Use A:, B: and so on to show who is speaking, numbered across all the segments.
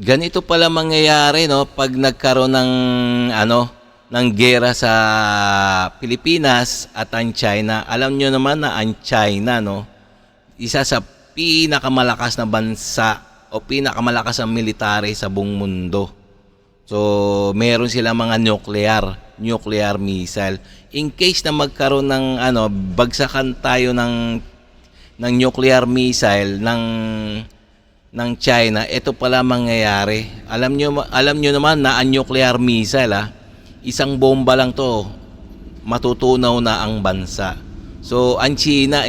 A: Ganito pala mangyayari 'no, 'pag nagkaroon ng ng giyera sa Pilipinas at ang China. Alam niyo naman na ang China 'no, isa sa pinakamalakas na bansa o pinakamalakas ang military sa buong mundo. So, meron silang mga nuclear missile. In case na magkaroon ng bagsakan tayo ng nuclear missile ng China, ito pala mangyayari. Alam nyo naman na ang nuclear missile, isang bomba lang to, matutunaw na ang bansa. So, ang China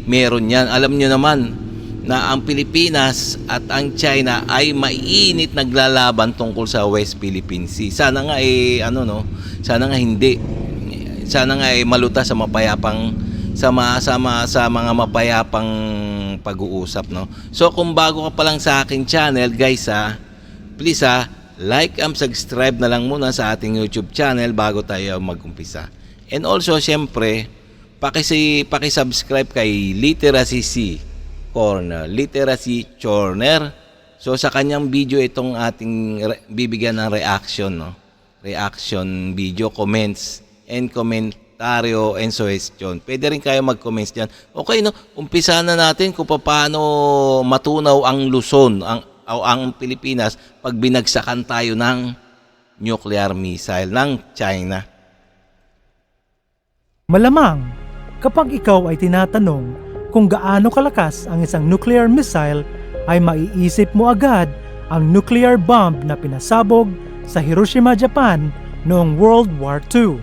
A: meron yan. Alam nyo naman na ang Pilipinas at ang China ay mainit naglalaban tungkol sa West Philippine Sea. Sana nga sana nga hindi. Sana nga malutas sa mapayapang sa mga mapayapang pag-uusap, no. So kung bago ka pa lang sa aking channel, guys, please like and subscribe na lang muna sa ating YouTube channel bago tayo mag-umpisa. And also, syempre, paki-subscribe kay Literacy Corner. So sa kanyang video itong ating bibigyan ng reaction, no. Reaction video, comments and komentaryo and suggestion. Pwede rin kayo mag-comments diyan. Okay, no. Umpisa na natin kung paano matunaw ang Luzon, ang Pilipinas pag binagsakan tayo ng nuclear missile ng China.
B: Malamang, kapag ikaw ay tinatanong kung gaano kalakas ang isang nuclear missile, ay maiisip mo agad ang nuclear bomb na pinasabog sa Hiroshima, Japan noong World War II.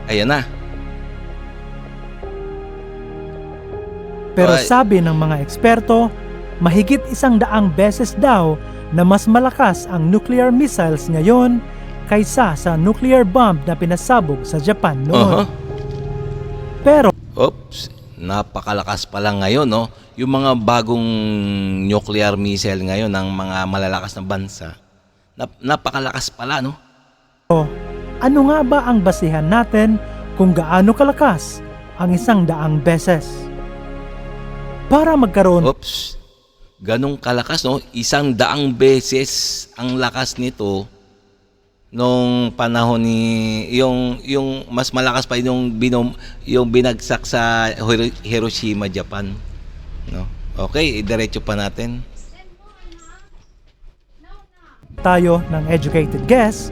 A: Ayan na.
B: Pero sabi ng mga eksperto, mahigit 100 beses daw na mas malakas ang nuclear missiles ngayon kaysa sa nuclear bomb na pinasabog sa Japan noon. Pero, napakalakas pala ngayon, no? Yung mga bagong nuclear missile ngayon ng mga malalakas na bansa, napakalakas pala, no? ano nga ba ang basihan natin kung gaano kalakas ang 100 beses? Para magkaroon
A: ganong kalakas, no? 100 beses ang lakas nito nung panahon ni yung mas malakas pa yung binagsak sa Hiroshima, Japan, no? Okay, diretso pa natin.
B: Tayo ng educated guess,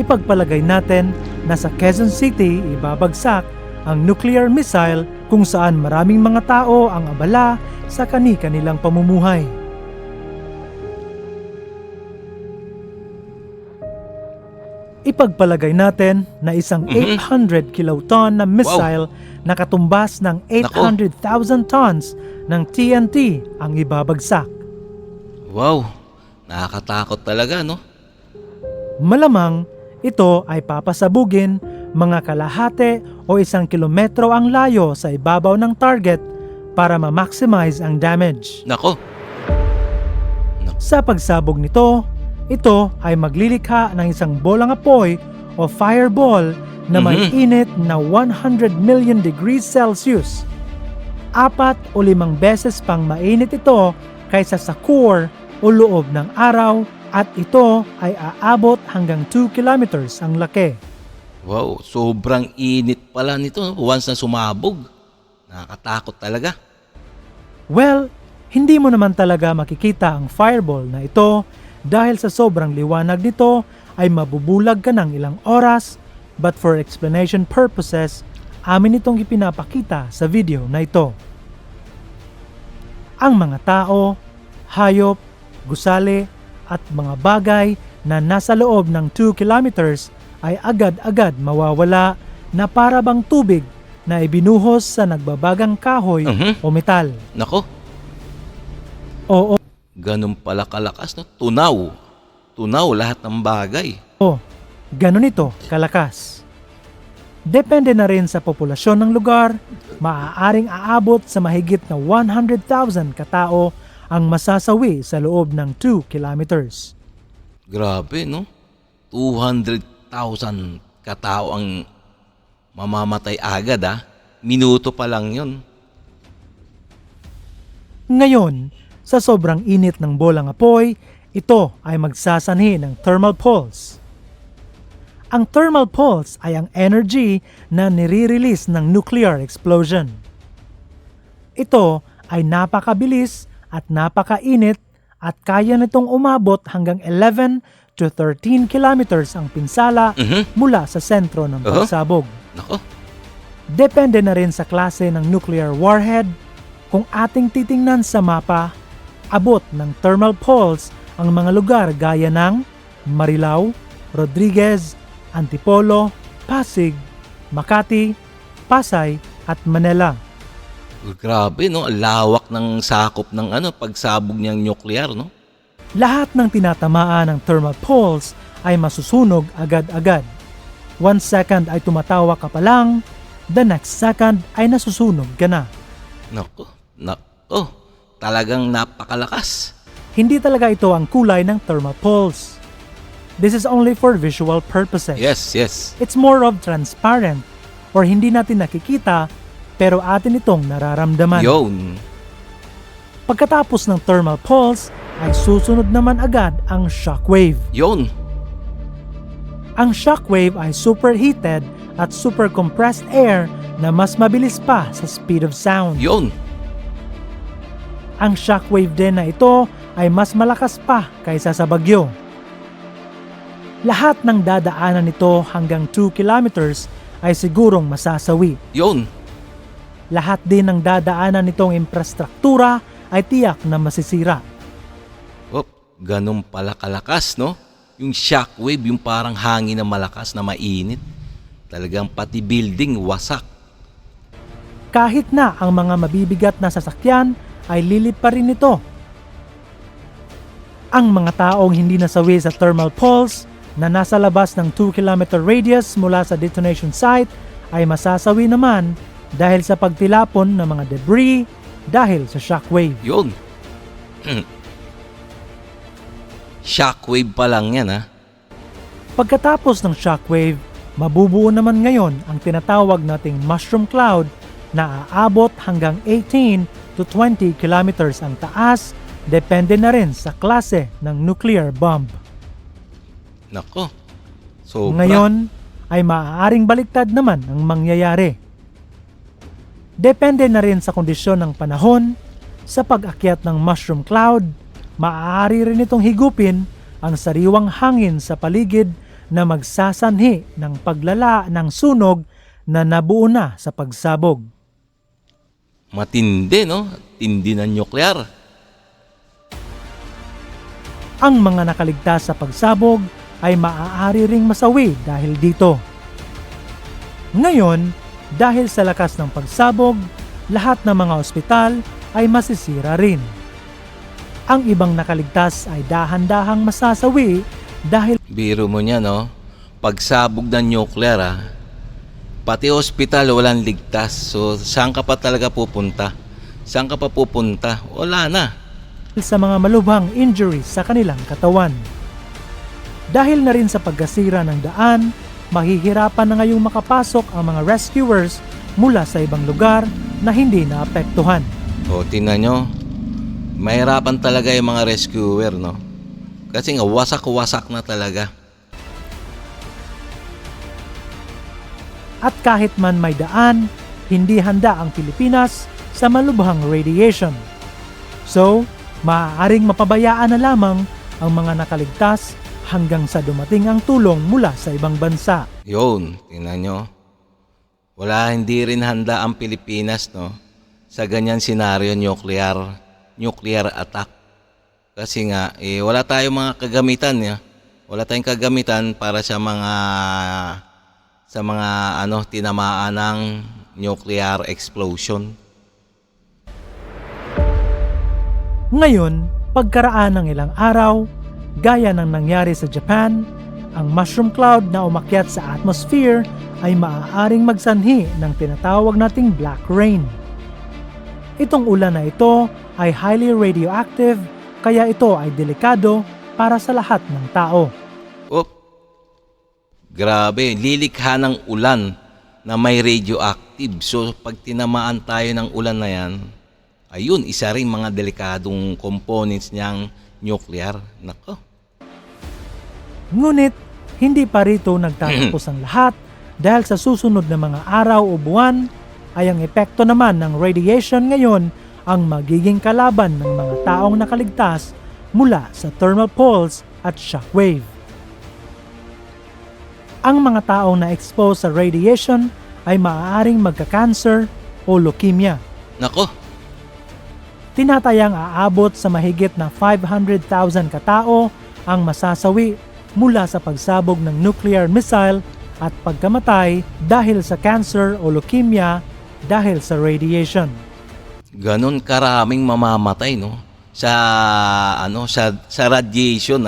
B: ipagpalagay natin na sa Quezon City ibabagsak ang nuclear missile kung saan maraming mga tao ang abala sa kani-kanilang pamumuhay. Ipagpalagay natin na isang 800 kiloton na missile na katumbas ng 800,000 tons ng TNT ang ibabagsak.
A: Wow, nakakatakot talaga, no?
B: Malamang ito ay papasabugin mga kalahati o 1 kilometro ang layo sa ibabaw ng target para ma-maximize ang damage.
A: Nako.
B: Sa pagsabog nito, ito ay maglilikha ng isang bolang apoy o fireball na may init na 100 million degrees Celsius. 4 o 5 beses pang mainit ito kaysa sa core o loob ng araw, at ito ay aabot hanggang 2 kilometers ang laki.
A: Wow, sobrang init pala nito once na sumabog. Nakakatakot talaga.
B: Well, hindi mo naman talaga makikita ang fireball na ito dahil sa sobrang liwanag nito ay mabubulag ka ng ilang oras, but for explanation purposes, amin itong ipinapakita sa video na ito. Ang mga tao, hayop, gusali, at mga bagay na nasa loob ng 2 kilometers ay agad-agad mawawala na para bang tubig na ibinuhos sa nagbabagang kahoy o metal.
A: Nako.
B: Oo.
A: Ganun pala kalakas, no? Tunaw lahat ng bagay.
B: Ganun ito kalakas. Depende na rin sa populasyon ng lugar, maaaring aabot sa mahigit na 100,000 katao ang masasawi sa loob ng 2 kilometers.
A: Grabe, no? 200,000 katao ang mamamatay agad Minuto pa lang yun.
B: Ngayon, sa sobrang init ng bolang apoy, ito ay magsasanhi ng thermal pulse. Ang thermal pulse ay ang energy na nire-release ng nuclear explosion. Ito ay napakabilis at napakainit at kaya nitong umabot hanggang 11 to 13 kilometers ang pinsala mula sa sentro ng pagsabog.
A: Nako,
B: Depende na rin sa klase ng nuclear warhead. Kung ating titingnan sa mapa, abot ng thermal pulse ang mga lugar gaya ng Marilao, Rodriguez, Antipolo, Pasig, Makati, Pasay at Manila.
A: grabe no, ang lawak ng sakop ng pagsabog niyang nuclear no.
B: Lahat ng tinatamaan ng thermal pulse ay masusunog agad-agad. 1 second ay tumatawa ka pa lang, the next second ay nasusunog ka na.
A: Nako, talagang napakalakas.
B: Hindi talaga ito ang kulay ng thermal pulse. This is only for visual purposes.
A: Yes.
B: It's more of transparent or hindi natin nakikita pero atin itong nararamdaman.
A: Yun.
B: Pagkatapos ng thermal pulse ay susunod naman agad ang shockwave.
A: Yun.
B: Ang shockwave ay superheated at super compressed air na mas mabilis pa sa speed of sound.
A: Yun.
B: Ang shockwave din na ito ay mas malakas pa kaysa sa bagyo. Lahat ng dadaanan nito hanggang 2 kilometers ay sigurong masasawi.
A: Yun.
B: Lahat din ng dadaanan nitong infrastruktura ay tiyak na masisira.
A: Ganun pala kalakas no. Yung shockwave, yung parang hangin na malakas na mainit. Talagang pati building wasak.
B: Kahit na ang mga mabibigat na sasakyan ay lilip pa rin ito. Ang mga taong hindi nasawi sa thermal pulse na nasa labas ng 2-kilometer radius mula sa detonation site ay masasawi naman dahil sa pagtilapon ng mga debris dahil sa shockwave.
A: Yun. Shockwave pa lang yan
B: Pagkatapos ng shockwave, mabubuo naman ngayon ang tinatawag nating mushroom cloud na aabot hanggang 18 to 20 kilometers ang taas, depende na rin sa klase ng nuclear bomb.
A: Nako. Sobra.
B: Ngayon ay maaaring baliktad naman ang mangyayari. Depende na rin sa kondisyon ng panahon, sa pag-akyat ng mushroom cloud, maaari rin itong higupin ang sariwang hangin sa paligid na magsasanhi ng paglala ng sunog na nabuo na sa pagsabog.
A: Matindi no. Tindi ng nuclear.
B: Ang mga nakaligtas sa pagsabog ay maaari ring masawi dahil dito. Ngayon, dahil sa lakas ng pagsabog, lahat ng mga ospital ay masisira rin. Ang ibang nakaligtas ay dahan-dahang masasawi dahil
A: Biro mo niya no. Pagsabog ng nuclear pati ospital walang ligtas. So saan ka pa talaga pupunta? Saan ka pa pupunta? Wala na.
B: sa mga malubhang injuries sa kanilang katawan. Dahil na rin sa pagkasira ng daan, mahihirapan na ngayong makapasok ang mga rescuers mula sa ibang lugar na hindi naapektuhan.
A: O, tingnan nyo. Mahirapan talaga yung mga rescuer, no? Kasi nga, wasak-wasak na talaga.
B: At kahit man may daan, hindi handa ang Pilipinas sa malubhang radiation. So, maaaring mapabayaan na lamang ang mga nakaligtas hanggang sa dumating ang tulong mula sa ibang bansa.
A: Yun, tingnan nyo. Wala, hindi rin handa ang Pilipinas, no? Sa ganyan senaryo, nuclear attack. Kasi nga, wala tayong mga kagamitan, wala tayong kagamitan para sa mga tinamaan ng nuclear explosion.
B: Ngayon, pagkaraan ng ilang araw, gaya ng nangyari sa Japan, ang mushroom cloud na umakyat sa atmosphere ay maaaring magsanhi ng tinatawag nating black rain. Itong ulan na ito ay highly radioactive, kaya ito ay delikado para sa lahat ng tao.
A: Grabe, lilikha ng ulan na may radioactive. So pag tinamaan tayo ng ulan na yan, ayun, isa rin mga delikadong components niyang nuclear. Nako.
B: Ngunit, hindi pa rito nagtatapos ang lahat dahil sa susunod na mga araw o buwan ay ang epekto naman ng radiation ngayon ang magiging kalaban ng mga taong nakaligtas mula sa thermal pulse at shockwave. Ang mga taong na-expose sa radiation ay maaaring magka-cancer o leukemia.
A: Nako.
B: Tinatayang aabot sa mahigit na 500,000 katao ang masasawi mula sa pagsabog ng nuclear missile at pagkamatay dahil sa cancer o leukemia dahil sa radiation.
A: Ganon karaming mamamatay, no? Sa radiation,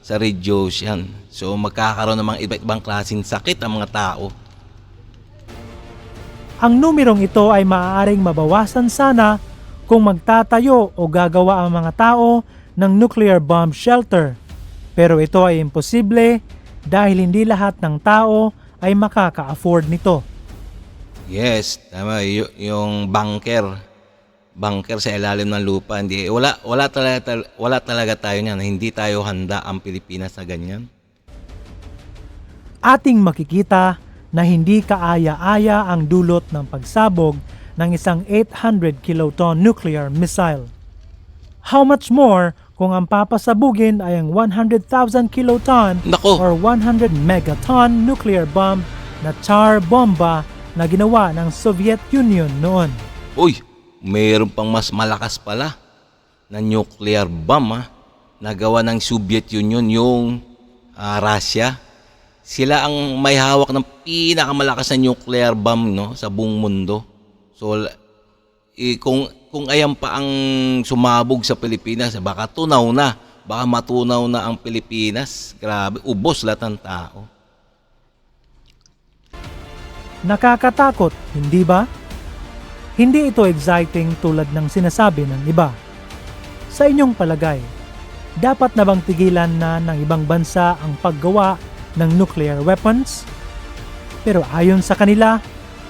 A: sa radiation. So magkakaroon ng mga iba't ibang klaseng sakit ang mga tao.
B: Ang numerong ito ay maaaring mabawasan sana kung magtatayo o gagawa ang mga tao ng nuclear bomb shelter. Pero ito ay imposible dahil hindi lahat ng tao ay makaka-afford nito.
A: Yes, tama. Yung bunker sa ilalim ng lupa, hindi wala talaga tayo niyan. Hindi tayo handa ang Pilipinas sa ganyan.
B: Ating makikita na hindi kaaya-aya ang dulot ng pagsabog ng isang 800 kiloton nuclear missile. How much more kung ang papasabugin ay ang 100,000 kiloton
A: Nako.
B: or 100 megaton nuclear bomb na Tsar Bomba na ginawa ng Soviet Union noon.
A: Uy, mayroon pang mas malakas pala na nuclear bomb na gawa ng Soviet Union, yung Russia. Sila ang may hawak ng pinakamalakas na nuclear bomb, no, sa buong mundo. So kung ayan pa ang sumabog sa Pilipinas, baka matunaw na ang Pilipinas. Grabe, ubos lahat ng tao.
B: Nakakatakot, hindi ba? Hindi ito exciting tulad ng sinasabi ng iba. Sa inyong palagay, dapat na bang tigilan na ng ibang bansa ang paggawa ng nuclear weapons? Pero ayon sa kanila,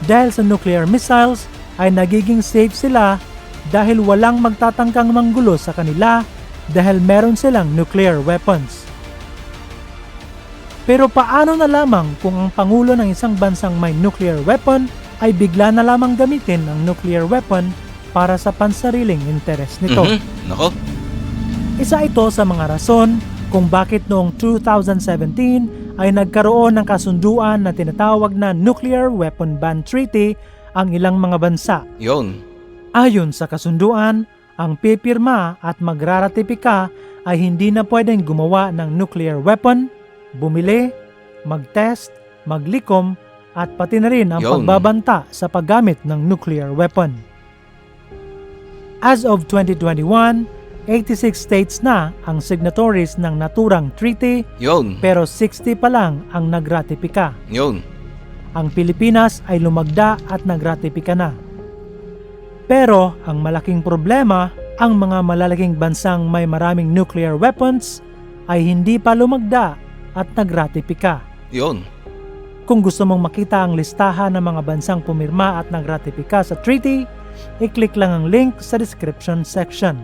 B: dahil sa nuclear missiles ay nagiging safe sila dahil walang magtatangkang manggulo sa kanila dahil meron silang nuclear weapons. Pero paano na lamang kung ang pangulo ng isang bansang may nuclear weapon ay bigla na lamang gamitin ang nuclear weapon para sa pansariling interes nito?
A: Nako.
B: Isa ito sa mga rason kung bakit noong 2017 ay nagkaroon ng kasunduan na tinatawag na Nuclear Weapon Ban Treaty ang ilang mga bansa.
A: Yun.
B: Ayon sa kasunduan, ang pipirma at magraratipika ay hindi na pwedeng gumawa ng nuclear weapon, bumili, mag-test, maglikom, at pati na rin ang pagbabanta sa paggamit ng nuclear weapon. As of 2021, 86 states na ang signatories ng naturang treaty,
A: Yun.
B: pero 60 pa lang ang nagratipika.
A: Yun.
B: Ang Pilipinas ay lumagda at nagratipika na. Pero ang malaking problema, ang mga malalaking bansang may maraming nuclear weapons ay hindi pa lumagda at nagratipika.
A: Yun.
B: Kung gusto mong makita ang listahan ng mga bansang pumirma at nagratipika sa treaty, i-click lang ang link sa description section.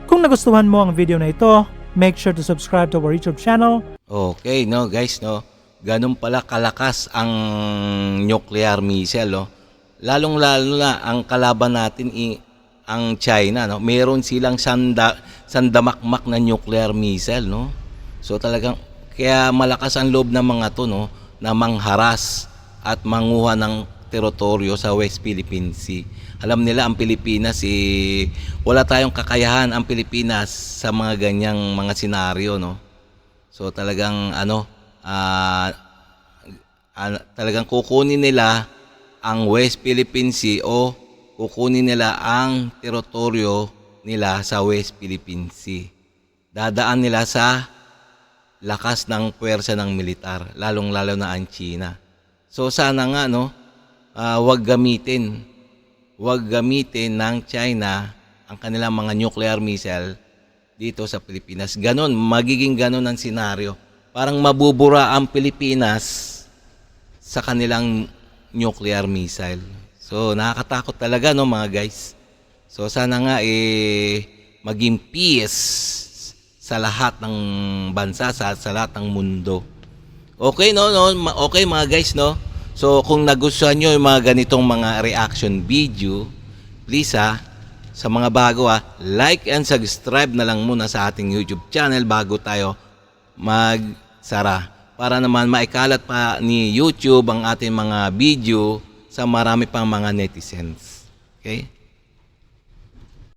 B: Kung nagustuhan mo ang video na ito, make sure to subscribe to our YouTube channel.
A: Okay, no guys, no. Ganun pala kalakas ang nuclear missile, no. Lalong-lalo na ang kalaban natin ang China, no. Meron silang sandamakmak na nuclear missile, no. So talagang kaya malakas ang loob ng mga to, no, na mangharas at manguha ng teritoryo sa West Philippine Sea. Alam nila ang Pilipinas, wala tayong kakayahan ang Pilipinas sa mga ganyang mga senaryo, no. So talagang talagang kukunin nila ang West Philippine Sea o kukunin nila ang teritoryo nila sa West Philippine Sea. Dadaan nila sa lakas ng puwersa ng militar, lalong-lalo na ang China. So sana nga, no, wag gamitin ng China ang kanilang mga nuclear missile dito sa Pilipinas. Magiging ganon ang senaryo parang mabubura ang Pilipinas sa kanilang nuclear missile. So nakakatakot talaga, no, mga guys. So sana nga maging peace sa lahat ng bansa, sa lahat ng mundo. Okay, no, okay mga guys, no. So kung nagustuhan nyo yung mga ganitong mga reaction video, please sa mga bago like and subscribe na lang muna sa ating YouTube channel bago tayo magsara, para naman maikalat pa ni YouTube ang ating mga video sa marami pang mga netizens. Okay?